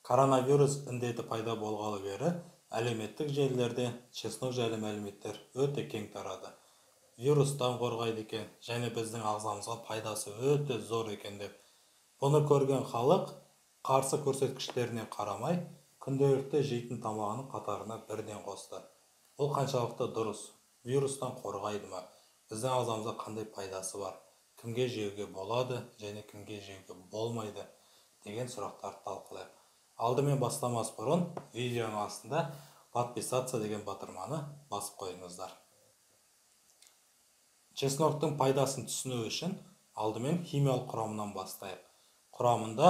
Коронавирус індеті пайда болғалы бері әлеуметтік желілерде чеснок жайлы мәліметтер өте кең тарады. Вирустан қорғайды екен және біздің ағзамызға пайдасы өте зор екен деп. Бұны көрген халық қарсы көрсеткіштеріне қарамай күнделікті жейтін тамағының қатарына бірден қосты. Бұл қаншалықты дұрыс? Вирустан қорғайды ма? Біздің ағзамызға қандай пайдасы бар? Кімге жеуге болады және кімге жеуге болмайды деген сұрақтарды талқылайық. Алдымен бастамас бұрын видеоның астында подписаться деген батырманы басып қойыңыздар. Чесноктың пайдасын түсіну үшін алдымен химиялық құрамынан бастайық. Құрамында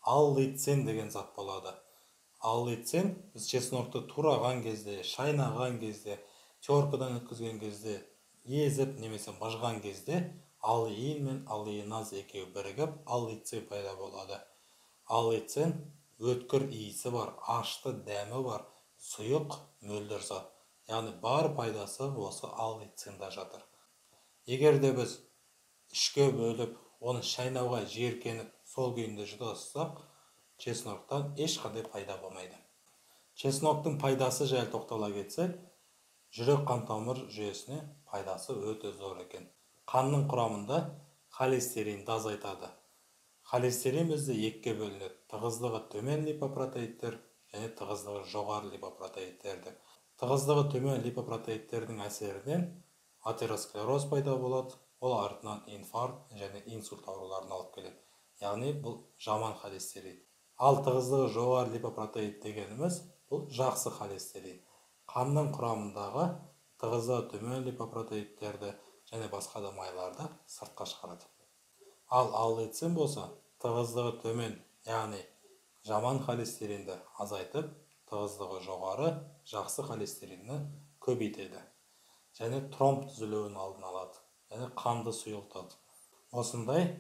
аллицин деген зат болады. Аллицин біз чеснокты тураған кезде, шайнаған кезде, теркадан өткізген кезде, езіп немесе мыжған кезде аллеин мен аллеиназ екеуі бірігіп аллицин пайда болады. Аллицин өткір иісі бар, ашты дәмі бар, сұйық мөлдір зат. Яғни бар пайдасы осы аллицинда жатыр. Егер де біз үшке бөліп, оны шайнауға жиіркеніп, сол күйінде жұтастық, чесноктан ешқандай пайда болмайды. Чесноктың пайдасы жайлы тоқтала кетсек, жүрек қан тамыр жүйесіне пайдасы өте зор екен. Қанның құрамында холестеринді азайтады. Холестерин бізде екіге бөлінеді: тығыздығы төмен липопротеидтер және тығыздығы жоғары липопротеидтер деп. Тығыздығы төмен липопротеидтердің әсерінен атеросклероз пайда болады. Ол артынан инфаркт және инсульт ауруларын алып келеді. Яғни бұл жаман холестерин. Ал тығыздығы жоғары липопротеид дегеніміз бұл жақсы холестерин. Қанның құрамындағы тығыздығы төмен липопротеидтерді және басқа да майларды сыртқа шығарады. Ал аллицин болса, тығыздығы төмен, яғни жаман холестеринді азайтып, тығыздығы жоғары, жақсы холестеринді көбейтеді. Және тромб түзілуінің алдын алады. Және қанды сұйылтады. Осындай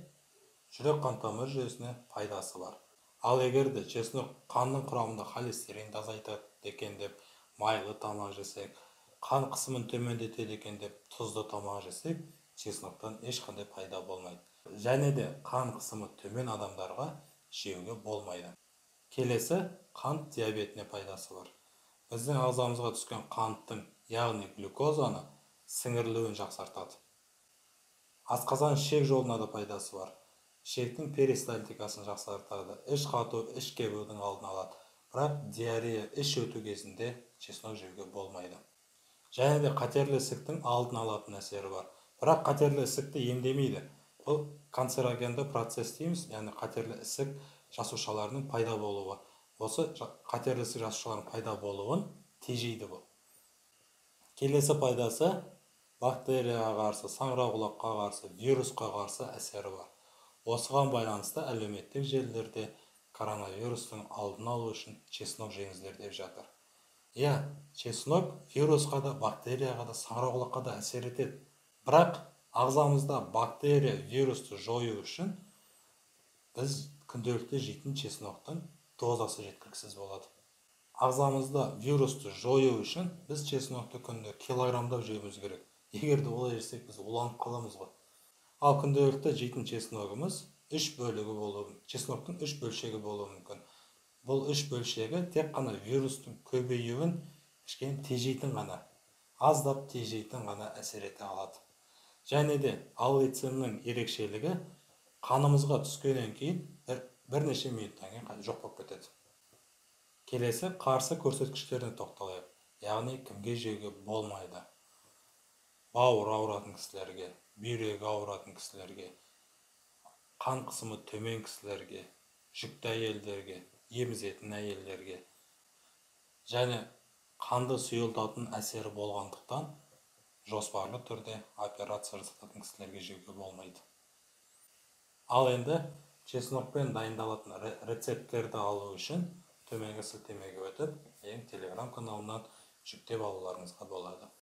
жүрек қан тамыр жүйесіне пайдасы бар. Ал егер де чеснок қанның құрамында холестеринді азайтады екен деп майлы тамақ жесек, қан қысымын төмендетеді екен деп тұзды тамақ жесек, чесноктан ешқандай пайда болмайды. Және де қан қысымы төмен адамдарға жеуге болмайды. Келесі, қант диабетіне пайдасы бар. Біздің ағзамызға түскен қанттың, яғни глюкозаны сіңірілуін жақсартады. Асқазан ішек жолына да пайдасы бар. Ішектің перистальтикасын жақсартады. Іш қату, іш кебудің алдын алады. Бірақ диарея, іш өту кезінде чеснок жеуге болмайды. Және де қатерлі ісіктің алдын алатын әсері бар. Бірақ қатерлі ісікті емдемейді. Бұл канцерогенді процесс дейміз, яғни қатерлі ісік жасушаларының пайда болуы. Осы қатерлі ісік жасушаларының пайда болуын тежейді бұл. Келесі пайдасы бактерияға қарсы, саңырауқұлаққа қарсы, вирусқа қарсы әсері бар. Осыған байланысты әлеуметтік желілерде коронавирустың алдын алу үшін чеснок жеңіздер деп жатыр. Чеснок вирусқа да, бактерияға да, саңырауқұлаққа да әсер етеді. Бірақ ағзамызда бактерия, вирусты жою үшін біз күнделікті жейтін чесноктың дозасы жеткіліксіз болады. Ағзамызда вирусты жою үшін біз чеснокты күнде килограмдап жеуіміз керек. Егер де олай жесек, біз уланып қаламыз ғой. Ал күнделікті жейтін чесногымыз чесноктың 3 бөлшегі болуы мүмкін. Бұл 3 бөлшегі тек қана вирустың көбеюін кішкене тежейтін ғана, аздап тежейтін ғана әсер ете алады. Және де аллициннің ерекшелігі қанымызға түскеннен кейін бірнеше минуттан кейін жоқ болып кетеді. Келесі, қарсы көрсеткіштеріне тоқталайық. Яғни кімге жеуге болмайды? Бауыр ауыратын кісілерге, бүйрегі ауыратын кісілерге, қан қысымы төмен кісілерге, жүкті әйелдерге, емізетін әйелдерге және қанды сұйылтатын әсері болғандықтан жоспарлы түрде операция жасататын кісілерге жеуге болмайды. Ал енді чеснокпен дайындалатын рецепттерді алу үшін төменгі сілтемеге өтіп, телеграм каналынан жүктеп алуларыңызға болады.